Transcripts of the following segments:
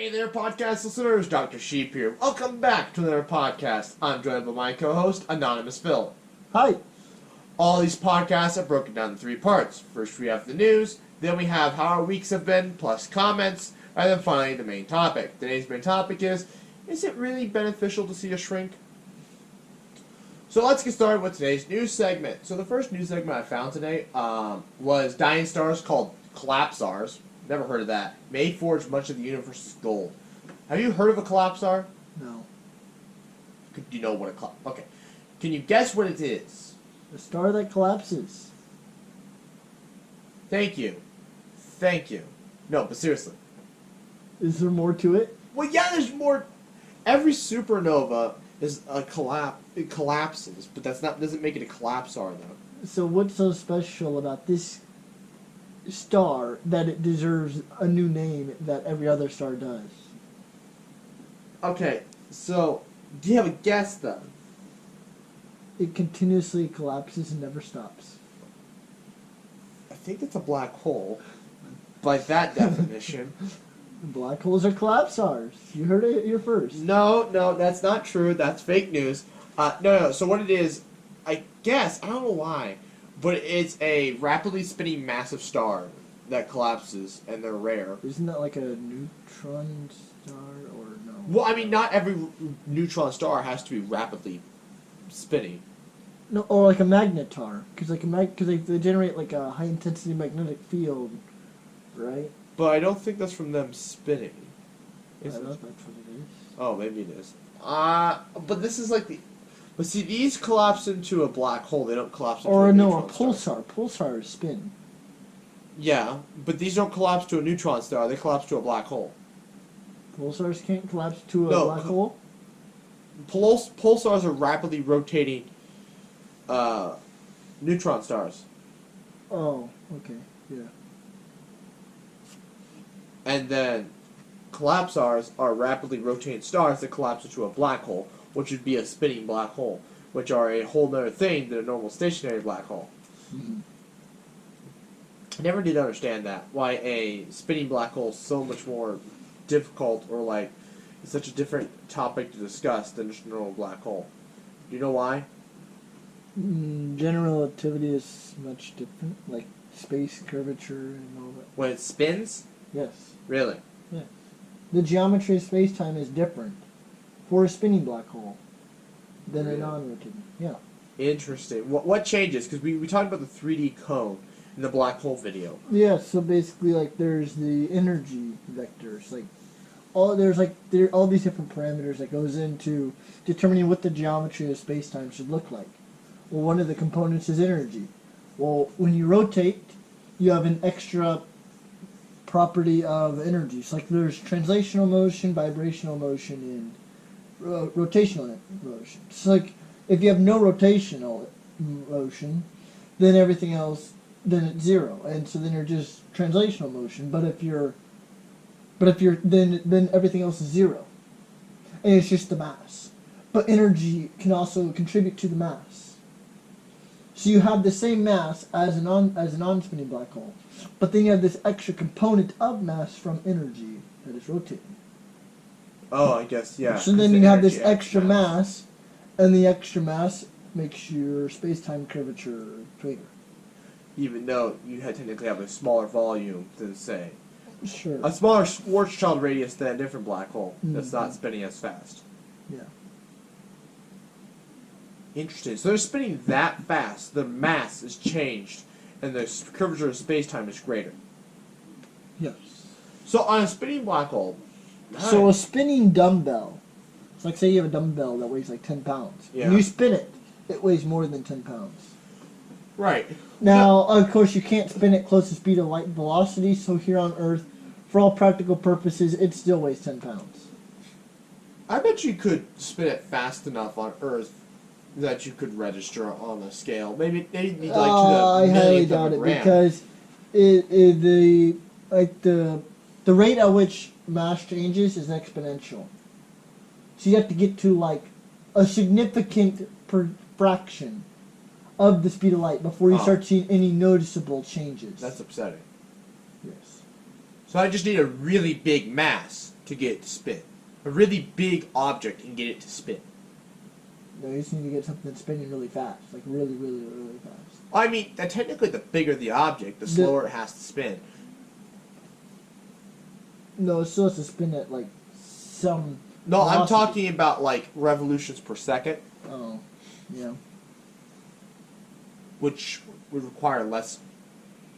Hey there, podcast listeners. Dr. Sheep here. Welcome back to another podcast. I'm joined by my co-host, Anonymous Phil. Hi. All these podcasts are broken down in 3 parts. First, we have the news. Then we have how our weeks have been, plus comments. And then finally, the main topic. Today's main topic is it really beneficial to see a shrink? So let's get started with today's news segment. So the first news segment I found today was dying stars called collapsars. Never heard of that. May forge much of the universe's gold. Have you heard of a collapsar? No. Do you know what a Okay. Can you guess what it is? A star that collapses. Thank you. Thank you. No, but seriously. Is there more to it? Well, yeah, there's more. Every supernova is a collapse. It collapses, but doesn't make it a collapsar though. So what's so special about this star that it deserves a new name that every other star does? Okay, so do you have a guess then? It continuously collapses and never stops. I think it's a black hole. By that definition. Black holes are collapsars. You heard it here first. No, that's not true. That's fake news. No. So what it is, I guess, I don't know why, but it's a rapidly spinning massive star that collapses, and they're rare. Isn't that like a neutron star or no? Well, I mean, not every neutron star has to be rapidly spinning. No, or like a magnetar, because they generate like a high intensity magnetic field, right? But I don't think that's from them spinning. I don't know if that's what it is. Oh, maybe it is. But this is like the. But see, these collapse into a black hole. They don't collapse into a neutron star. Pulsars spin. Yeah, but these don't collapse to a neutron star. They collapse to a black hole. Pulsars can't collapse to a black hole? Pulsars are rapidly rotating neutron stars. Oh, okay, yeah. And then collapsars are rapidly rotating stars that collapse into a black hole, which would be a spinning black hole, which are a whole other thing than a normal stationary black hole. Mm-hmm. I never did understand that, why a spinning black hole is so much more difficult, or like, it's such a different topic to discuss than just a normal black hole. Do you know why? General relativity is much different, like space curvature and all that. When it spins? Yes. Really? Yeah. The geometry of space-time is different for a spinning black hole than a non-rotating. Yeah. Interesting. What changes? Because we talked about the 3D cone in the black hole video. Yeah, so basically, like, there's the energy vectors, like, there are all these different parameters that goes into determining what the geometry of space-time should look like. Well, one of the components is energy. Well, when you rotate, you have an extra property of energy. So, like, there's translational motion, vibrational motion, and rotational motion. So, like, if you have no rotational motion, then everything else, then it's zero, and so then you're just translational motion. But if you're then everything else is zero, and it's just the mass. But energy can also contribute to the mass. So you have the same mass as a non-spinning black hole, but then you have this extra component of mass from energy that is rotating. Oh, I guess, yeah. So then you have this extra mass, and the extra mass makes your space-time curvature greater. Even though you technically have a smaller volume than, say, Sure. a smaller Schwarzschild radius than a different black hole that's not spinning as fast. Yeah. Interesting. So they're spinning that fast, the mass is changed, and the curvature of space-time is greater. Yes. So on a spinning black hole... So a spinning dumbbell, it's like, say you have a dumbbell that weighs like 10 pounds. Yeah. And you spin it, it weighs more than 10 pounds. Right. Now, of course, you can't spin it close to speed of light velocity, so here on Earth, for all practical purposes, it still weighs 10 pounds. I bet you could spin it fast enough on Earth that you could register on a scale. Maybe they need like to I the highly millionth of doubt a it, gram. because the rate at which mass changes is exponential. So you have to get to like a significant fraction of the speed of light before you start seeing any noticeable changes. That's upsetting. Yes. So I just need a really big mass to get it to spin. A really big object and get it to spin. No, you just need to get something that's spinning really fast, like really, really, really fast. I mean, technically, the bigger the object, the slower it has to spin. No, it still has to spin at like some. No, I'm velocity. talking about like revolutions per second, Oh, yeah. which would require less.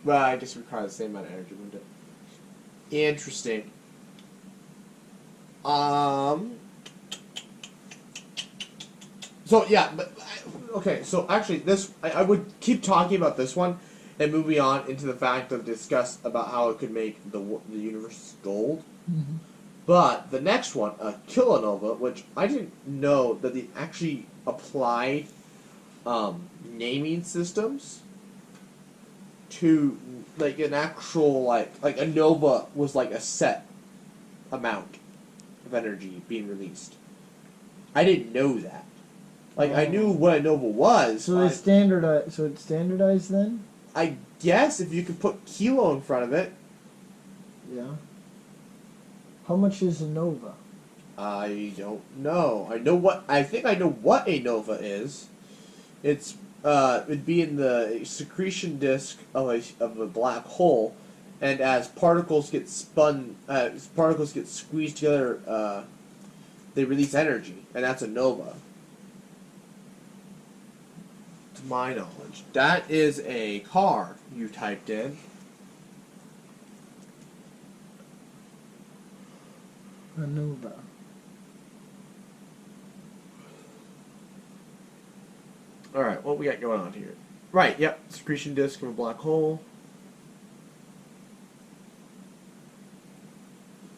Well, I guess it would require the same amount of energy, wouldn't it? Interesting. So yeah, but okay. So actually, I would keep talking about this one, and moving on into the fact of discuss about how it could make the universe gold. Mm-hmm. But the next one, a kilonova, which I didn't know that they actually applied naming systems to like an actual like a nova was like a set amount of energy being released. I didn't know that. Like I knew what a nova was. So they standardize. So it's standardized then. I guess if you could put kilo in front of it. Yeah. How much is a nova? I don't know. I think I know what a nova is. It's it'd be in the secretion disk of a black hole, and as particles get spun, as particles get squeezed together, they release energy, and that's a nova. To my knowledge, that is a car you typed in. A nova. Alright, what we got going on here? Right, yep, secretion disk of a black hole.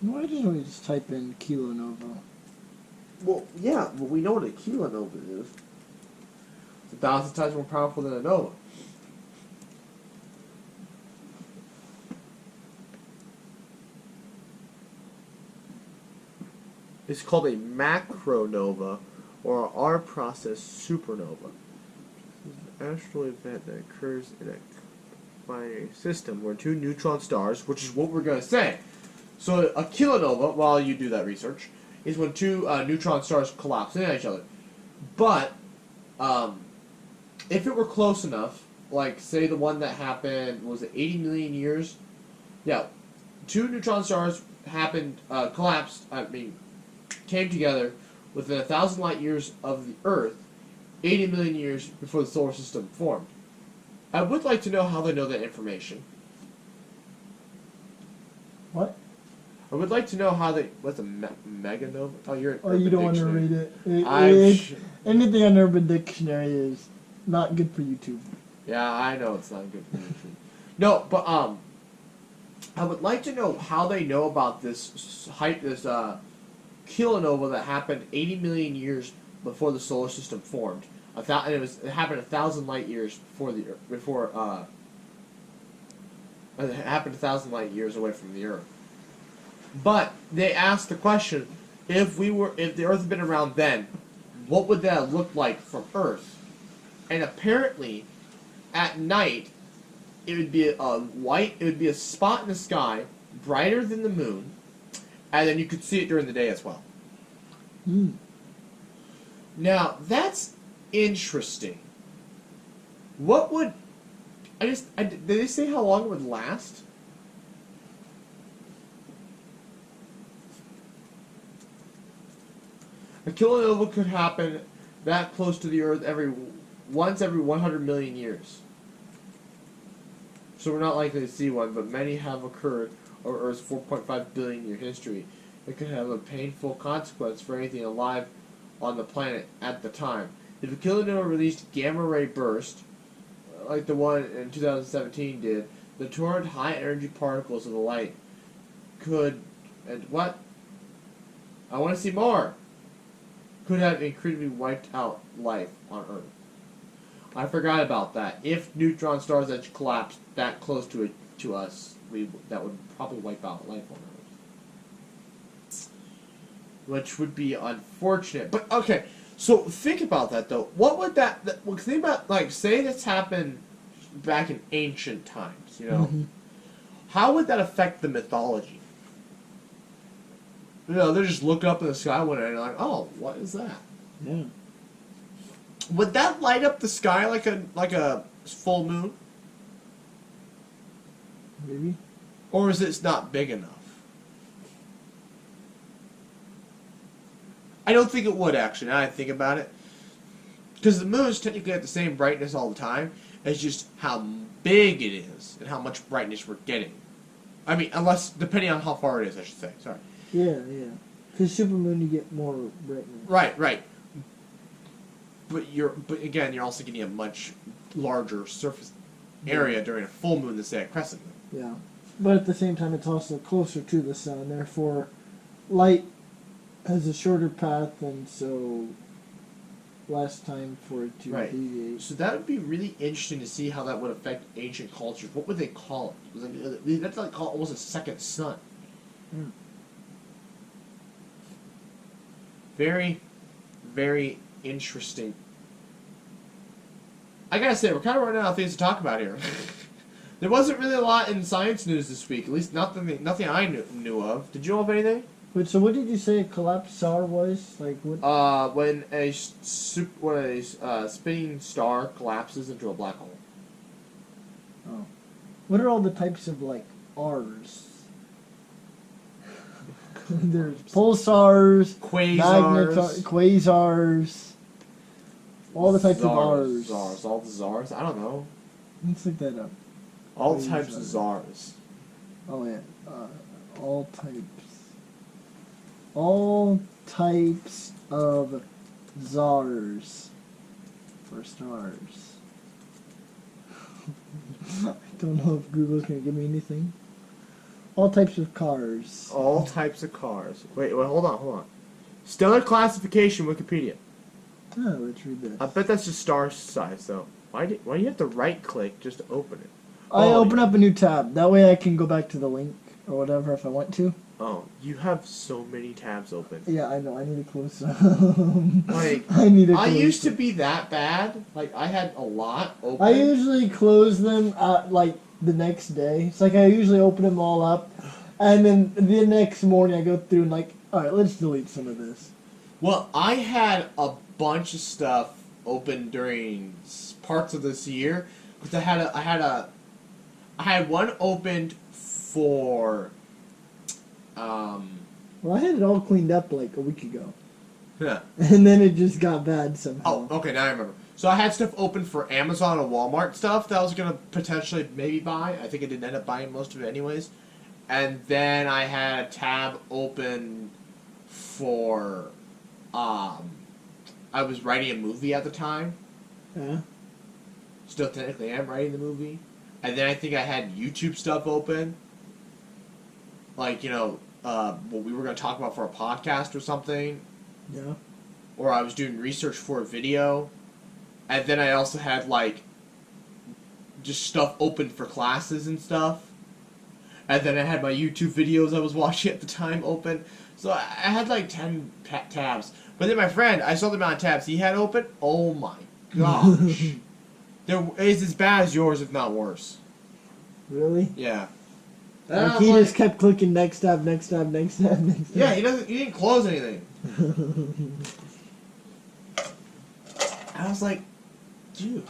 Why didn't we just type in kilonova? Well, yeah, well, we know what a kilonova is. It's 1,000 times more powerful than a nova. It's called a macronova or an R-process supernova. This is an astral event that occurs in a binary system where two neutron stars, which is what we're going to say. So a kilonova, while you do that research, is when two neutron stars collapse into each other. But if it were close enough, like say the one that happened, was it 80 million years? Yeah, two neutron stars happened, collapsed, came together within 1,000 light years of the Earth, 80 million years before the solar system formed. I would like to know how they know that information. What? I would like to know how they. What's a meganova? Oh, you're an Oh, Urban you don't want to Dictionary. read it. Anything on Urban Dictionary is not good for YouTube. Yeah, I know it's not good for YouTube. No, but I would like to know how they know about this kilonova that happened 80 million years before the solar system formed. And it happened 1,000 light years before it happened 1,000 light years away from the Earth. But they asked the question: if the Earth had been around then, what would that look like from Earth? And apparently, at night, it would be a spot in the sky, brighter than the moon, and then you could see it during the day as well. Hmm. Now, that's interesting. Did they say how long it would last? A kilonova could happen that close to the Earth once every 100 million years. So we're not likely to see one, but many have occurred over Earth's 4.5 billion year history. It could have a painful consequence for anything alive on the planet at the time. If a kilonova released gamma ray burst, like the one in 2017 did, the torrent high energy particles of the light could, and what? I want to see more. Could have incredibly wiped out life on Earth. I forgot about that. If neutron stars had collapsed that close to us, that would probably wipe out life on Earth. Which would be unfortunate. But okay, so think about that though. What would think about, like, say this happened back in ancient times, you know? Mm-hmm. How would that affect the mythology? They just look up in the sky one day and they're like, oh, what is that? Yeah. Would that light up the sky like a full moon? Maybe. Or is it not big enough? I don't think it would, actually, now I think about it. Because the moon's technically at the same brightness all the time. It's just how big it is and how much brightness we're getting. I mean, depending on how far it is, I should say. Sorry. Yeah. Because supermoon, you get more brightness. Right. But again, you're also getting a much larger surface area during a full moon than say a crescent moon. Yeah. But at the same time, it's also closer to the sun. Therefore, light has a shorter path, and so less time for it to deviate. So that would be really interesting to see how that would affect ancient cultures. What would they call it? That's like call it almost a second sun. Mm. Very, very interesting. I gotta say, we're kind of running out of things to talk about here. There wasn't really a lot in science news this week. At least nothing I knew of. Did you know of anything? Wait, so what did you say a collapsar was? Like what? When a spinning star collapses into a black hole. Oh. What are all the types of like R's? There's pulsars, quasars, all the types of R's. All the czars. I don't know. Let's look that up. All types of czars. Oh yeah, all types. All types of czars for stars. I don't know if Google's gonna give me anything. All types of cars. All types of cars. Wait, hold on. Stellar classification, Wikipedia. Oh, let's read this. I bet that's just star size, though. Why do you have to right click just to open it? I open up a new tab. That way I can go back to the link or whatever if I want to. Oh, you have so many tabs open. Yeah, I know. I need to close some. Like, I used to be that bad. Like, I had a lot open. I usually close them like the next day. It's like I usually open them all up, and then the next morning I go through and like, all right, let's delete some of this. Well, I had a bunch of stuff open during parts of this year because I had one opened for. Well, I had it all cleaned up like a week ago. Yeah. And then it just got bad somehow. Oh, okay, now I remember. So I had stuff open for Amazon and Walmart stuff that I was going to potentially maybe buy. I think I didn't end up buying most of it anyways. And then I had a tab open for, I was writing a movie at the time. Yeah. Still technically am writing the movie. And then I think I had YouTube stuff open. Like, what we were going to talk about for a podcast or something. Yeah. Or I was doing research for a video. And then I also had, like, just stuff open for classes and stuff. And then I had my YouTube videos I was watching at the time open. So I had, like, 10 tabs. But then my friend, I saw the amount of tabs he had open. Oh, my gosh. It's as bad as yours, if not worse. Really? Yeah. Like he just kept clicking next tab, next tab, next tab, next tab. Yeah, he didn't close anything. I was like, dude,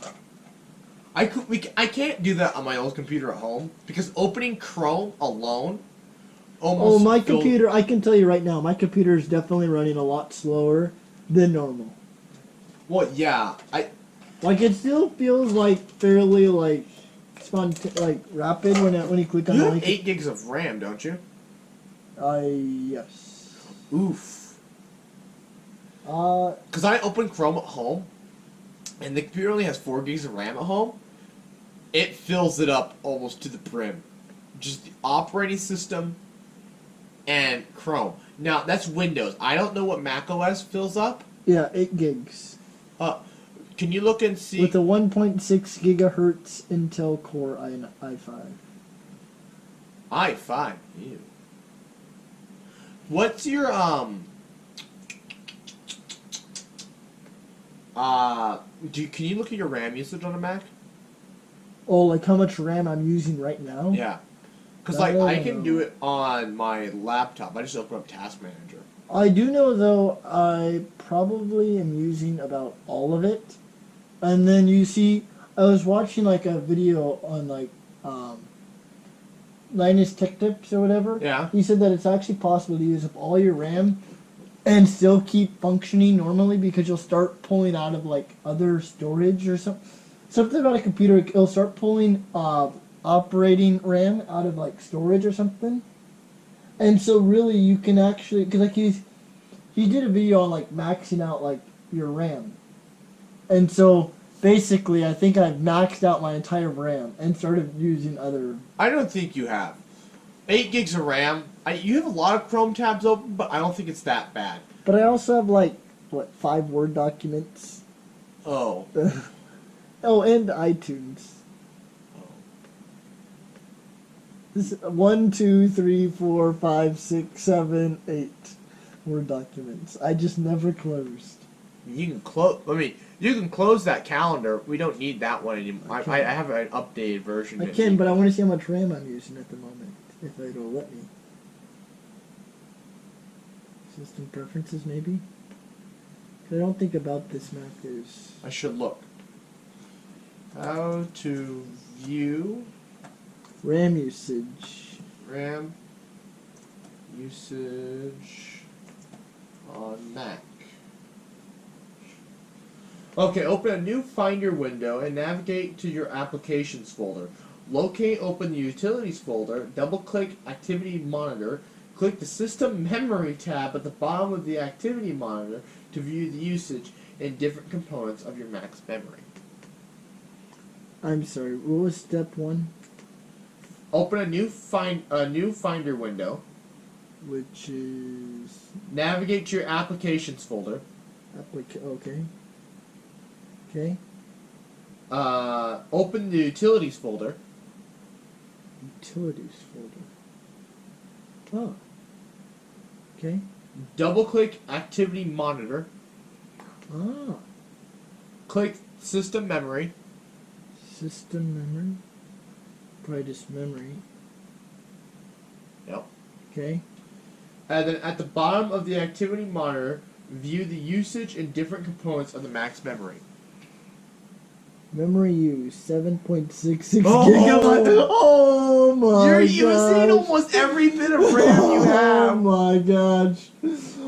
I can't do that on my old computer at home because opening Chrome alone almost. Oh, my computer! I can tell you right now, my computer is definitely running a lot slower than normal. Well, yeah, like it still feels like fairly like rapid when you click on. You the have link. 8 gigs of RAM, don't you? Yes. Oof. Uh. Because I open Chrome at home, and the computer only has 4 gigs of RAM at home. It fills it up almost to the brim. Just the operating system and Chrome. Now, that's Windows. I don't know what Mac OS fills up. Yeah, 8 gigs. Can you look and see? With a 1.6 gigahertz Intel Core i5. i5. Ew. What's your can you look at your RAM usage on a Mac? Oh, like how much RAM I'm using right now? Yeah. Because like I can do it on my laptop. I just open up Task Manager. I do know though. I probably am using about all of it, and then you see, I was watching like a video on like Linus Tech Tips or whatever. Yeah. He said that it's actually possible to use up all your RAM and still keep functioning normally because you'll start pulling out of like other storage or something about a computer. It'll start pulling operating RAM out of like storage or something. And so really you can actually, because like he did a video on like maxing out like your RAM. And so basically I think I've maxed out my entire RAM and started using other. I don't think you have. 8 gigs of RAM. You have a lot of Chrome tabs open, but I don't think it's that bad. But I also have like, 5 Word documents. Oh. Oh, and iTunes. This 1, 2, 3, 4, 5, 6, 7, 8 Word documents. I just never closed. You can close. I mean, you can close that calendar. We don't need that one anymore. I have an updated version. I can, but I want to see how much RAM I'm using at the moment, if it'll let me. System preferences, maybe? 'Cause I don't think about this Mac is. I should look. How to view RAM usage. RAM usage on Mac. Okay, open a new Finder window and navigate to your Applications folder. Locate, open the Utilities folder, double-click Activity Monitor, click the System Memory tab at the bottom of the Activity Monitor to view the usage in different components of your Mac's memory. I'm sorry, what was step 1? Open a new Finder window. Which is Navigate to your Applications folder. okay. Okay. Open the Utilities folder. Utilities folder. Oh. Okay. Double-click Activity Monitor. Ah. Click System Memory. System memory. Probably just memory. Yep. Okay. And then at the bottom of the Activity Monitor, view the usage in different components of the Mac's memory. Memory use 7.66 Oh! gigabytes. Oh my You're gosh. using almost every bit of RAM you Oh have. my gosh.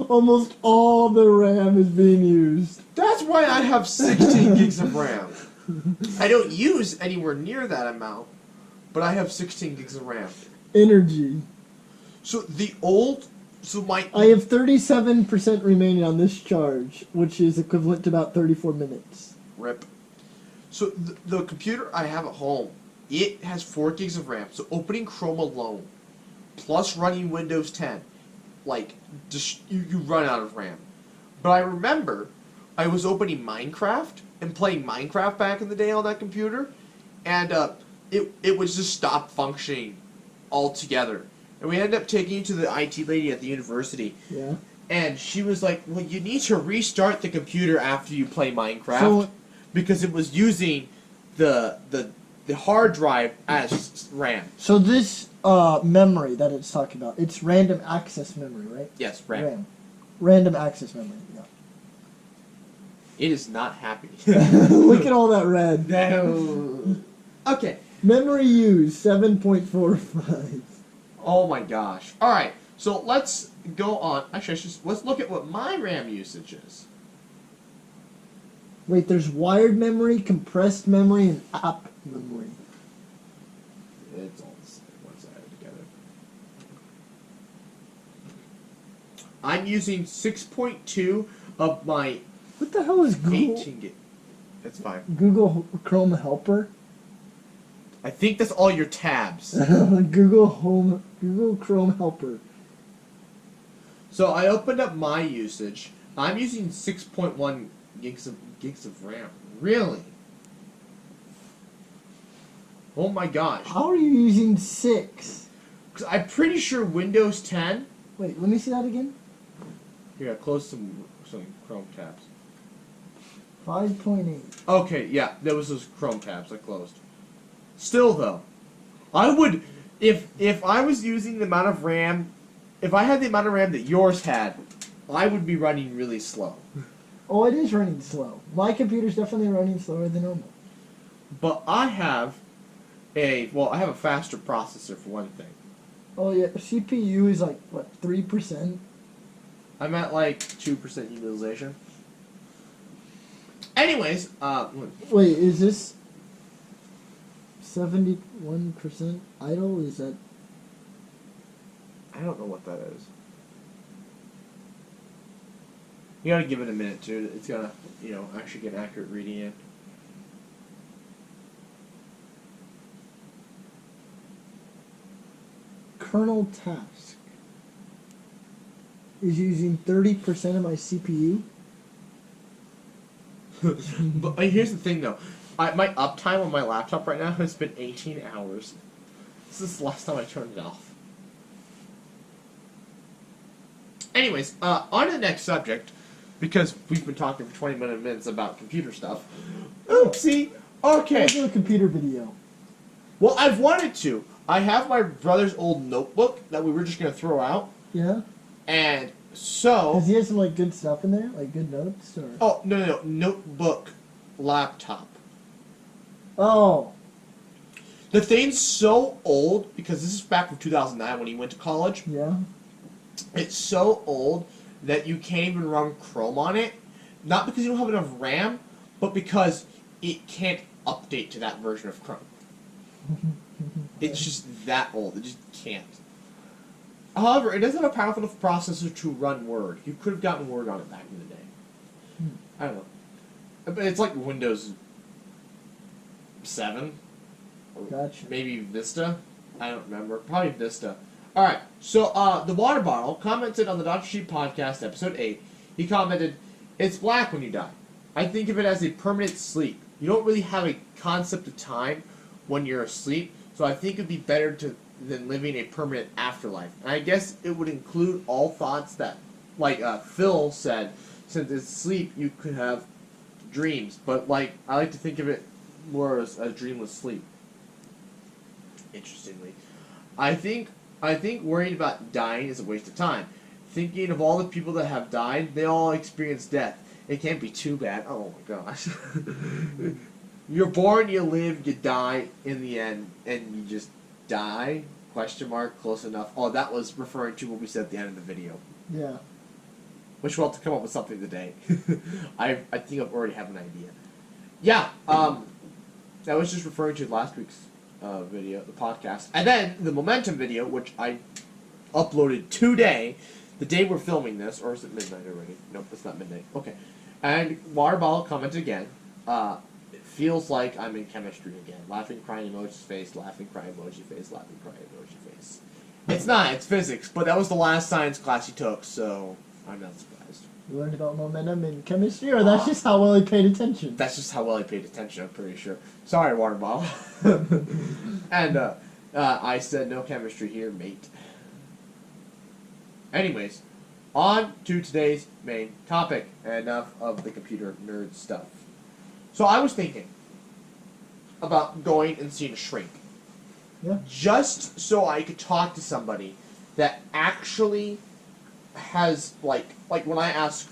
Almost all the RAM is being used. That's why I have 16 gigs of RAM. I don't use anywhere near that amount, but I have 16 gigs of RAM. Energy. So I have 37% remaining on this charge, which is equivalent to about 34 minutes. RIP. So the computer I have at home, it has 4 gigs of RAM. So opening Chrome alone, plus running Windows 10, like just you run out of RAM. But I remember I was opening Minecraft and playing Minecraft back in the day on that computer, and it was just stopped functioning altogether. And we ended up taking it to the IT lady at the university. Yeah. And she was like, well, you need to restart the computer after you play Minecraft. So, because it was using the hard drive as RAM. so this memory that it's talking about, it's random access memory, right? Yes, RAM. Random access memory, yeah. It is not happy. Look at all that red. No. Okay. Memory use 7.45. Oh my gosh. All right. So let's go on. Actually, let's look at what my RAM usage is. Wait, there's wired memory, compressed memory, and app memory. It's all the same one-sided together. I'm using 6.2 of my What the hell is Google? 18 gig. That's fine. Google Chrome Helper? I think that's all your tabs. Google Chrome Helper. So I opened up my usage. I'm using 6.1 gigs of RAM. Really? Oh my gosh. How are you using 6? 'Cause I'm pretty sure Windows 10. Wait, let me see that again. Here, close some Chrome tabs. 5.8. Okay, yeah, there was those Chrome tabs I closed. Still though, I would if I was using the amount of RAM, if I had the amount of RAM that yours had, I would be running really slow. Oh, it is running slow. My computer's definitely running slower than normal. But I have I have a faster processor for one thing. Oh yeah, CPU is like what 3%. I'm at like 2% utilization. Anyways, Wait, is this 71% idle? Is that? I don't know what that is. You gotta give it a minute too. It's gotta, actually get an accurate reading in. Kernel task is using 30% of my CPU. But here's the thing though. My uptime on my laptop right now has been 18 hours. This is the last time I turned it off. Anyways, on to the next subject, because we've been talking for 20 minutes about computer stuff. Oopsie! Okay. Let's do a computer video. Well, I've wanted to. I have my brother's old notebook that we were just going to throw out. Yeah? And so... Does he have some like good stuff in there? Like good notes? Or? Oh, no. Notebook laptop. Oh. The thing's so old, because this is back from 2009 when he went to college. Yeah? It's so old that you can't even run Chrome on it. Not because you don't have enough RAM, but because it can't update to that version of Chrome. It's just that old. It just can't. However, it doesn't have a powerful enough processor to run Word. You could have gotten Word on it back in the day. I don't know. But it's like Windows 7. Gotcha. Maybe Vista. I don't remember. Probably Vista. Alright, so the water bottle commented on the Dr. Sheep podcast, episode 8. He commented, "It's black when you die. I think of it as a permanent sleep. You don't really have a concept of time when you're asleep, so I think it'd be better than living a permanent afterlife." And I guess it would include all thoughts that, like Phil said, since it's sleep, you could have dreams. But I like to think of it more as a dreamless sleep. Interestingly, I think worrying about dying is a waste of time. Thinking of all the people that have died, they all experience death. It can't be too bad. Oh my gosh. You're born, you live, you die in the end, and you just die? Question mark, close enough. Oh, that was referring to what we said at the end of the video. Yeah. Which we'll have to come up with something today. I think I've already have an idea. Yeah, that was just referring to last week's video, the podcast. And then the Momentum video, which I uploaded today, the day we're filming this, or is it midnight already? Nope, it's not midnight. Okay. And Waterball commented again, "It feels like I'm in chemistry again. Laughing, crying emoji face, laughing, crying emoji face, laughing, crying emoji face." It's not, it's physics, but that was the last science class he took, so I'm not surprised. You learned about momentum in chemistry, or that's just how well he paid attention? That's just how well he paid attention, I'm pretty sure. Sorry, Waterball. And I said no chemistry here, mate. Anyways, on to today's main topic. Enough of the computer nerd stuff. So I was thinking about going and seeing a shrink. Yeah. Just so I could talk to somebody that actually has, like when I ask,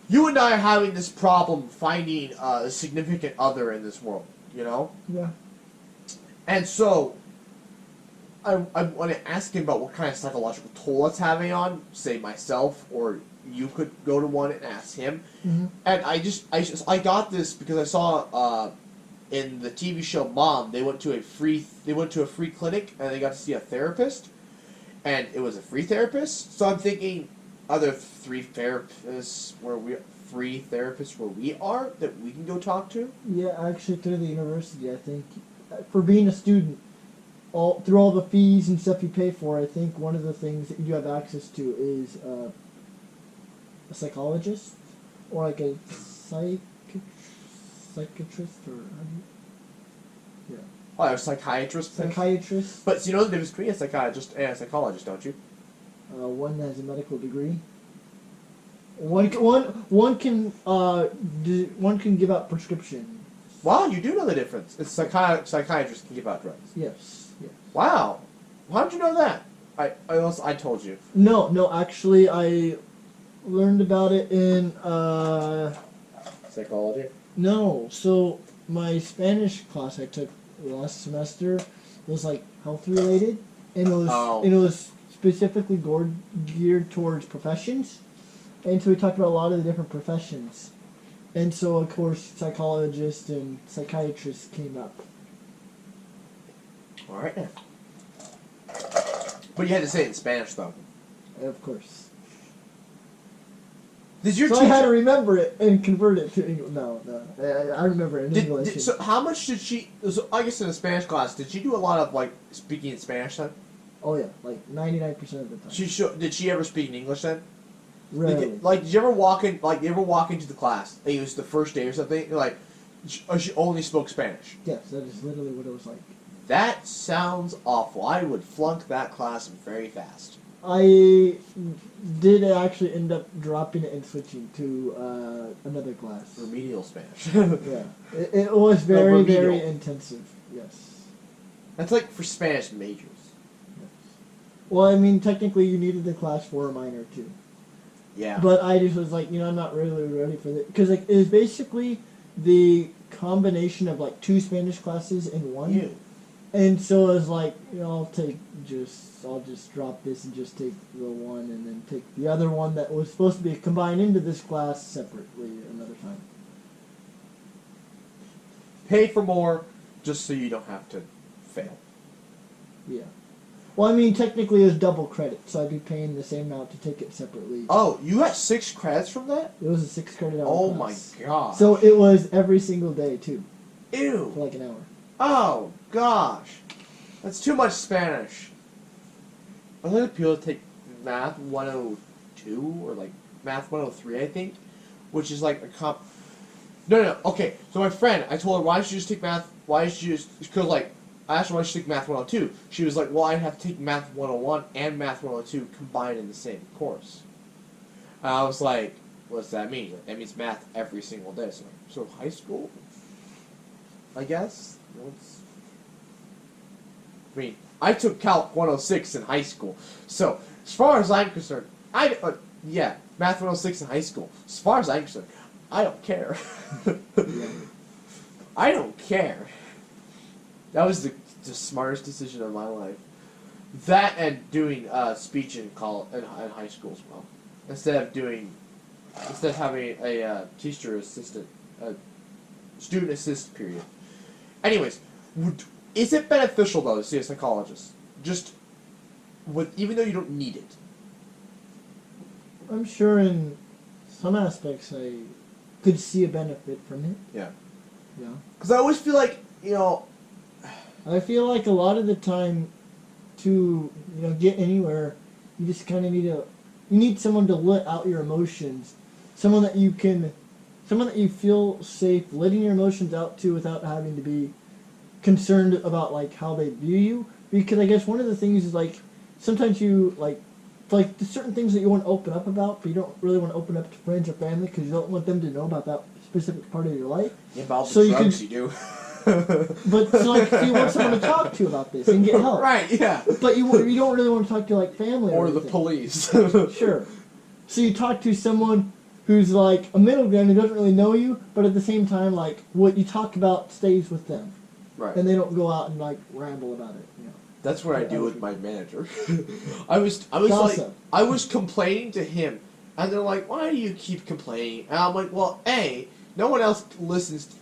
you and I are having this problem finding a significant other in this world, Yeah. And so I want to ask him about what kind of psychological toll it's having on, say, myself, or you could go to one and ask him. Mm-hmm. And I got this because I saw in the TV show Mom, they went to a free clinic and they got to see a therapist, and it was a free therapist. So I'm thinking, are there free therapists where we are that we can go talk to? Yeah, actually, through the university, I think, for being a student, through all the fees and stuff you pay for, I think one of the things that you have access to is a psychologist or like a psychiatrist or yeah. Oh, a psychiatrist. Psychiatrist. But you know the difference between a psychiatrist and a psychologist, don't you? One has a medical degree. One can give out prescriptions. Wow, you do know the difference. It's psychiatrists can give out drugs. Yes. Yes. Wow. How'd you know that? I told you. No, actually, I learned about it in, Psychology? no, so my Spanish class I took last semester was like health related, and it was specifically geared towards professions, and so we talked about a lot of the different professions, and so of course psychologists and psychiatrists came up. Alright then. But you had to say it in Spanish though. Of course. Did your So I teacher... had to remember it and convert it to English. No, I remember it in English. So how much did she... So I guess in the Spanish class, did she do a lot of, like, speaking in Spanish then? Oh yeah, like 99% of the time. Did she ever speak in English then? Rarely. Like, did you ever walk into the class? Like, it was the first day or something. Like, she only spoke Spanish. Yes, that is literally what it was like. That sounds awful. I would flunk that class very fast. I did actually end up dropping it and switching to another class. Remedial Spanish. Yeah, it was very remedial. very intensive. Yes. That's like for Spanish majors. Well, I mean, technically you needed the class for a minor too. Yeah. But I just was like, I'm not really ready for this because like it was basically the combination of like 2 Spanish classes in one. You. And so I was like, I'll just drop this and just take the one and then take the other one that was supposed to be combined into this class separately another time. Pay for more just so you don't have to fail. Yeah. Well, I mean, technically it was double credit, so I'd be paying the same amount to take it separately. Oh, you got 6 credits from that? It was a 6 credit hour Oh class. my god. So it was every single day, too, Ew. for like an hour. Oh gosh. That's too much Spanish. I think people take Math 102 or like Math 103, I think, which is like a No, okay. So my friend, I told her, why don't you just take Math? Why don't you just? Because like, I asked her why she take Math 102. She was like, well, I'd have to take Math 101 and Math 102 combined in the same course. And I was like, what's that mean? Like, that means math every single day. So high school, I guess. I mean, I took Calc 106 in high school. So, as far as I'm concerned, Math 106 in high school. As far as I'm concerned, I don't care. I don't care. That was the smartest decision of my life. That and doing speech in high school as well. Instead of having a teacher assistant, student assist period. Anyways, is it beneficial though to see a psychologist? Even though you don't need it. I'm sure in some aspects I could see a benefit from it. Yeah. Yeah. Because I always feel like, I feel like a lot of the time to get anywhere, you just kind of need someone to let out your emotions, someone that you feel safe letting your emotions out to without having to be concerned about like how they view you. Because I guess one of the things is like sometimes you like there's certain things that you want to open up about, but you don't really want to open up to friends or family because you don't want them to know about that specific part of your life. Yeah, about all the drugs you do. But so like you want someone to talk to about this and get help. Right, yeah. But you don't really want to talk to like family or anything. the police. Sure. So you talk to someone who's like a middle ground who doesn't really know you, but at the same time like what you talk about stays with them. Right. And they don't go out and like ramble about it. That's what I do with my manager. I was complaining to him, and they're like, "Why do you keep complaining?" And I'm like, "Well, no one else listens.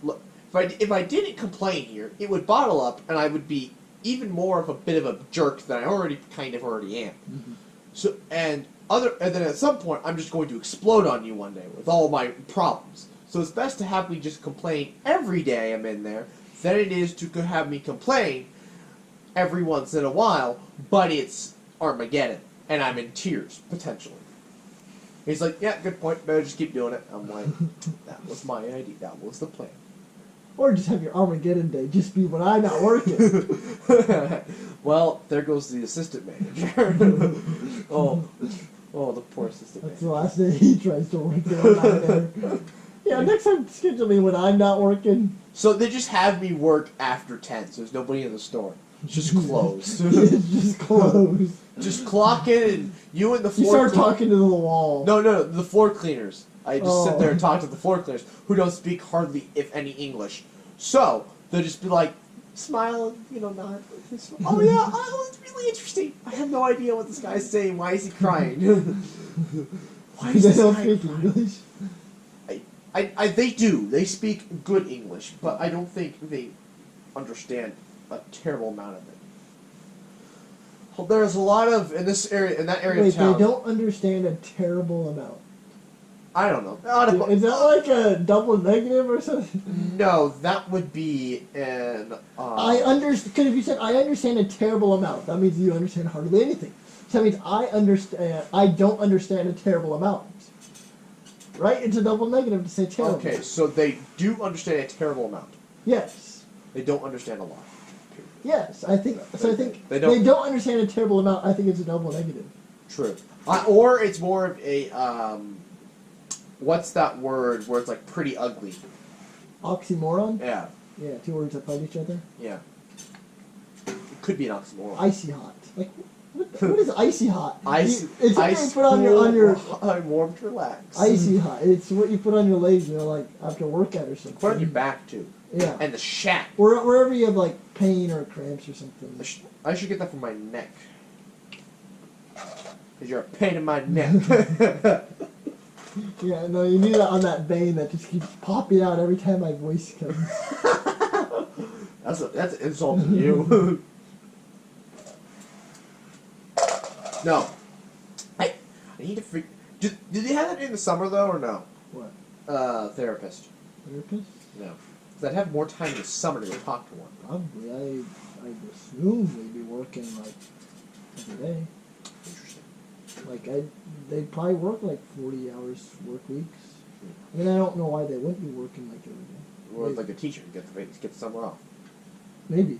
If I didn't complain here, it would bottle up, and I would be even more of a bit of a jerk than I already am. Mm-hmm. So and then at some point, I'm just going to explode on you one day with all my problems. So it's best to have me just complain every day I'm in there than it is to have me complain every once in a while, but it's Armageddon, and I'm in tears, potentially. He's like, yeah, good point, better just keep doing it. I'm like, that was my idea, that was the plan. Or just have your Armageddon day just be when I'm not working. Well, there goes the assistant manager. oh, the poor assistant That's manager. the last day he tries to work there. I'm not there. Yeah, next time schedule me when I'm not working. So they just have me work after 10, so there's nobody in the store. just closed. It's just closed. Just clock in, and you and the You floor. start talking to the wall. No, the floor cleaners. I just sit there and Oh. talk to the floor cleaners who don't speak hardly, if any, English. So they'll just be like, smile, and, nod. Oh yeah, oh, it's really interesting. I have no idea what this guy's saying. Why is he crying? Why is They this don't guy speak crying? English. They do. They speak good English, but I don't think they understand a terrible amount of it. Well, there's a lot of in that area Wait, of town. they don't understand a terrible amount. I don't know. Is that like a double negative or something? No, that would be an. I understand. Because if you said I understand a terrible amount, that means you understand hardly anything. So that means I understand. I don't understand a terrible amount. Right? It's a double negative to say terrible. Okay, so they do understand a terrible amount. Yes. They don't understand a lot. Yes. I think. So I think They they don't- don't understand a terrible amount. I think it's a double negative. True. Or it's more of a what's that word where it's like pretty ugly? Oxymoron. Yeah, Yeah. Two words that fight each other. yeah. It could be an oxymoron. Icy hot. Like what is icy hot? Ice. It's what you put on your I'm warm to relax. icy hot. It's what you put on your legs, like after a workout or something. Put on your back too, Yeah. and the shack. Wherever you have like pain or cramps or something. I should get that from my neck. Cause you're a pain in my neck. Yeah, no, you need that on that vein that just keeps popping out every time my voice comes. That's an insult to you. No, I need to figure. Did they have that in the summer though, or no? What? Therapist. Therapist? No, because I'd have more time in the summer to go talk to one. Probably. I assume they'd be working like every day. Interesting. Like they'd probably work like 40 hours work weeks. I mean, I don't know why they wouldn't be working like every day. Or like a teacher, get the summer off. Maybe.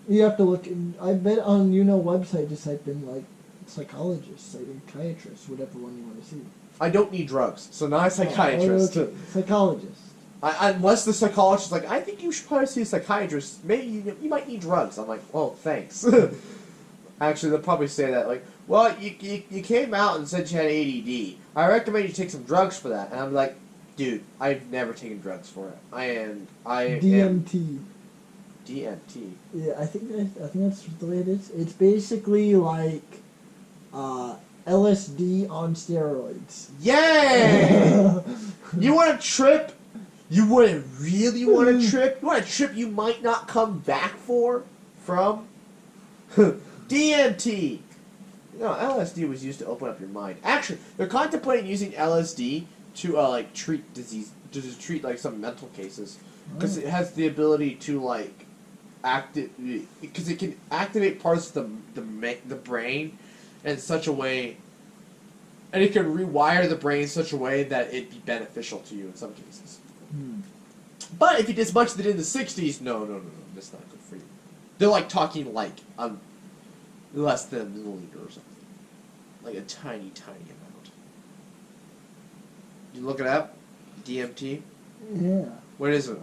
You have to look. I bet on website just type in like psychologists, psychiatrists, whatever one you want to see. I don't need drugs, so not a psychiatrist. Oh, okay. Psychologist. Unless the psychologist is like, I think you should probably see a psychiatrist. Maybe you might need drugs. I'm like, well, thanks. Actually, they'll probably say that, like, well, you came out and said you had ADD. I recommend you take some drugs for that. And I'm like, dude, I've never taken drugs for it. I am DMT. DMT. Yeah, I think that's the way it is. It's basically like LSD on steroids. Yay! You want to trip? You wouldn't really want to trip? You want a trip you might not come back from? DMT! No, LSD was used to open up your mind. Actually, they're contemplating using LSD to treat disease, to just treat like some mental cases, because it has the ability to because it can activate parts of the brain in such a way, and it can rewire the brain in such a way that it'd be beneficial to you in some cases. But if you did as much as they did in the 60s, no, that's not good for you. They're like talking less than a milliliter or something. Like a tiny, tiny amount. You look it up? DMT? Yeah. What is it?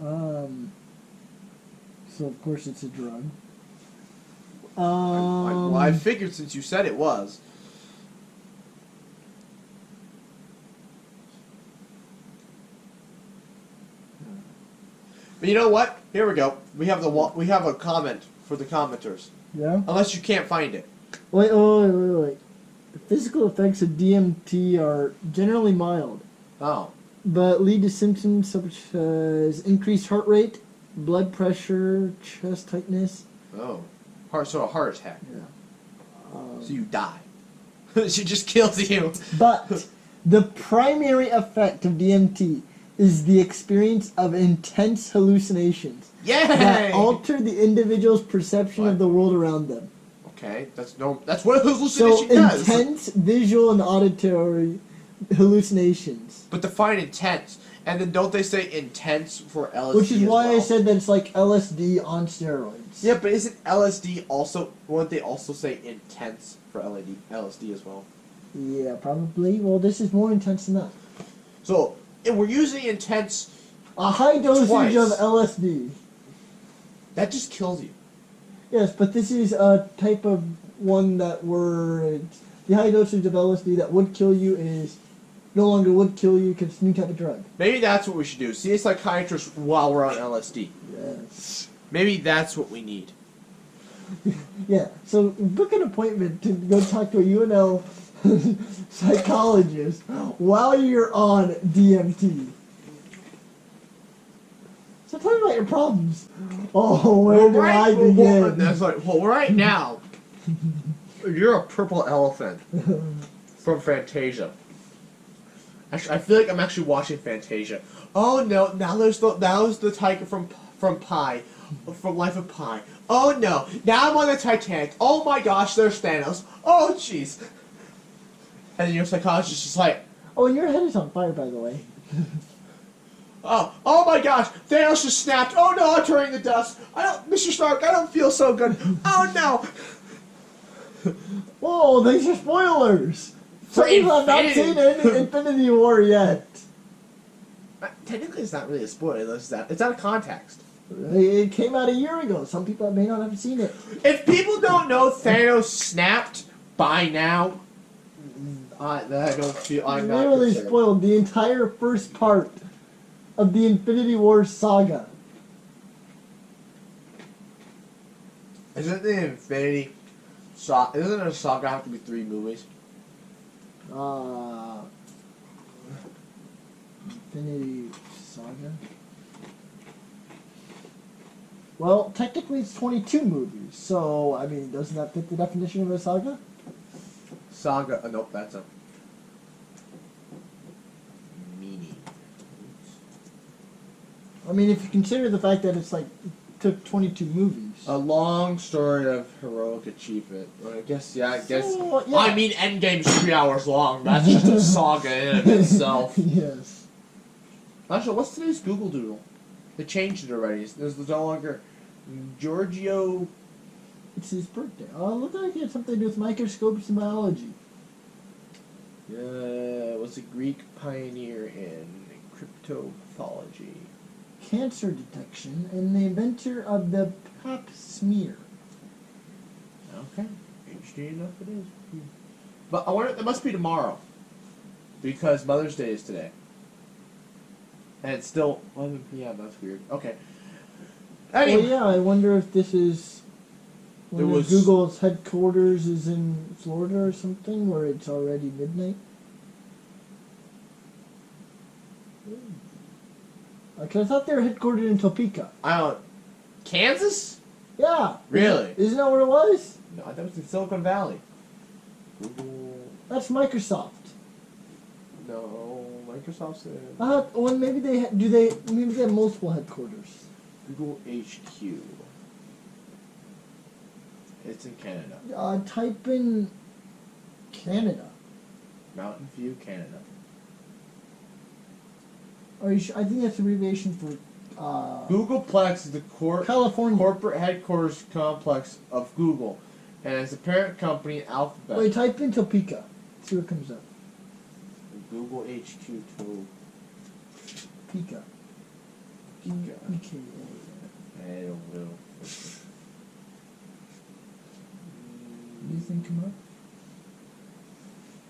So of course it's a drug. Well, I figured since you said it was. But you know what? Here we go. We have a comment for the commenters. Yeah. Unless you can't find it. Wait. The physical effects of DMT are generally mild, Oh. but lead to symptoms such as increased heart rate, blood pressure, chest tightness. Oh. So a heart attack. Yeah. So you die. She just kills you. But the primary effect of DMT is the experience of intense hallucinations Yay! that alter the individual's perception of the world around them. Okay, that's what a So hallucination does. intense visual and auditory hallucinations. But define intense, and then don't they say intense for LSD? Which is as why I well? said that it's like LSD on steroids. Yeah, but isn't LSD also? Won't they also say intense for LSD as well? Yeah, probably. Well, this is more intense than that. So if we're using intense, A high dosage Twice. of LSD. that just kills you. Yes, but this is a type of one that were the high dosage of LSD that would kill you is no longer would kill you because it's a new type of drug. Maybe that's what we should do. See a psychiatrist while we're on LSD. Yes. Maybe that's what we need. Yeah. So book an appointment to go talk to a UNL psychologist while you're on DMT. So tell me about your problems. Oh, where do I begin? That's like, well, right now, you're a purple elephant from Fantasia. Actually, I feel like I'm actually watching Fantasia. Oh no! Now there's the tiger from Pi, from Life of Pi. Oh no! Now I'm on the Titanic. Oh my gosh! There's Thanos. Oh jeez. And then your psychologist is just like, Oh, and your head is on fire, by the way. oh my gosh! Thanos just snapped. Oh no! I'm turning to dust. Mr. Stark. I don't feel so good. Oh no! Whoa, these are spoilers! For Some people have not Infinity- seen Infinity War yet. Technically, it's not really a spoiler. It's out of context. It came out a year ago. Some people may not have seen it. If people don't know Thanos snapped by now, I don't feel I'm not Literally concerned. spoiled the entire first part of the Infinity War saga. Isn't the Infinity Saga? Isn't a saga have to be 3 movies? Infinity Saga? Well, technically it's 22 movies, so, I mean, doesn't that fit the definition of a saga? Saga. Nope, that's a meaning. I mean, if you consider the fact that it's like, it took 22 movies. A long story of heroic achievement. Well, I guess. So, yeah. I mean, Endgame's 3 hours long. That's just a saga in and of itself. Yes. Actually, what's today's Google Doodle? They changed it already. There's no longer Giorgio. It's his birthday. Oh, it looked like it had something to do with microscopes and biology. Was a Greek pioneer in cryptopathology. Cancer detection and the inventor of the pap smear. Okay, interesting enough it is. But I wonder, it must be tomorrow, because Mother's Day is today, and it's still 11 p.m. That's weird. Okay. Anyway, Well, yeah, I wonder if this is There when was- Google's headquarters is in Florida or something, where it's already midnight. Because I thought they were headquartered in Topeka. I don't. Kansas? Yeah. Really? Isn't that where it was? No, I thought it was in Silicon Valley. Google. That's Microsoft. No, Microsoft's in Well, maybe they maybe they have multiple headquarters. Google HQ. It's in Canada. Type in Canada. Mountain View, Canada. Are you sure? I think that's abbreviation for Googleplex is the California. corporate headquarters complex of Google, and its a parent company, Alphabet. Wait, type in Topeka. See what comes up. Google HQ tool. Pika. Pika. PKA. I don't know. Anything come up?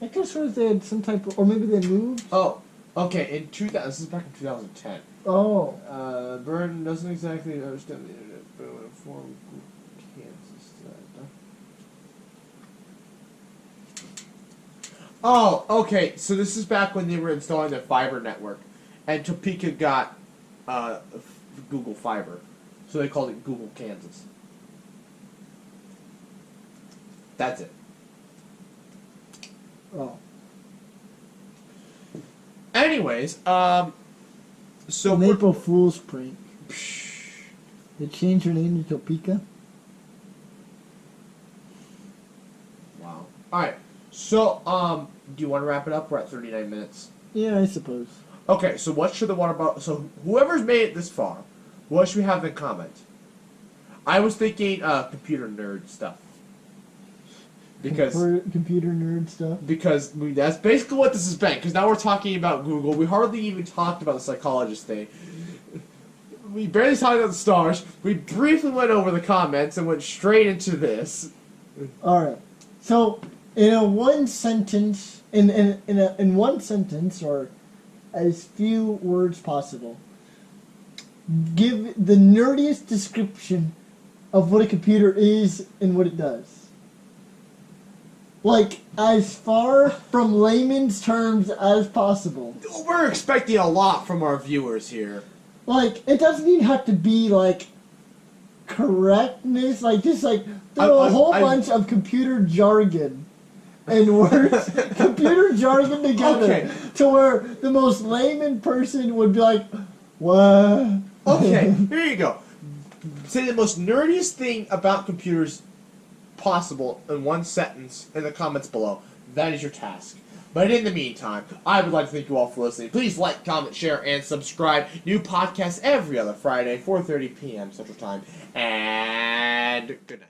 I guess sort of they had some type of, or maybe they moved. Oh, okay. In 2000, this is back in 2010. Oh, Burton doesn't exactly understand the internet, but would inform Kansas that. Oh, okay. So this is back when they were installing the fiber network, and Topeka got Google Fiber, so they called it Google Kansas. That's it. oh. Anyways, so An we're- April Fool's prank. They changed her name to Topeka. Wow. All right. So, do you want to wrap it up? We're at 39 minutes. Yeah, I suppose. Okay. So, what should the water bottle? So, whoever's made it this far, what should we have in the comments? I was thinking, computer nerd stuff. Because Computer nerd stuff. that's basically what this has been. Because now we're talking about Google. We hardly even talked about the psychologist thing. we barely talked about the stars. We briefly went over the comments and went straight into this. Alright. So, in a one sentence, in one sentence, or as few words possible, give the nerdiest description of what a computer is and what it does. Like, as far from layman's terms as possible. We're expecting a lot from our viewers here. Like, it doesn't even have to be, like, correctness. Like, just, like, throw a whole bunch of computer jargon and words, computer jargon together, Okay. to where the most layman person would be like, what? Okay, here you go. Say the most nerdiest thing about computers possible in one sentence in the comments below. That is your task. But in the meantime, I would like to thank you all for listening. Please like, comment, share, and subscribe. New podcasts every other Friday, 4:30 p.m. Central Time. And good night.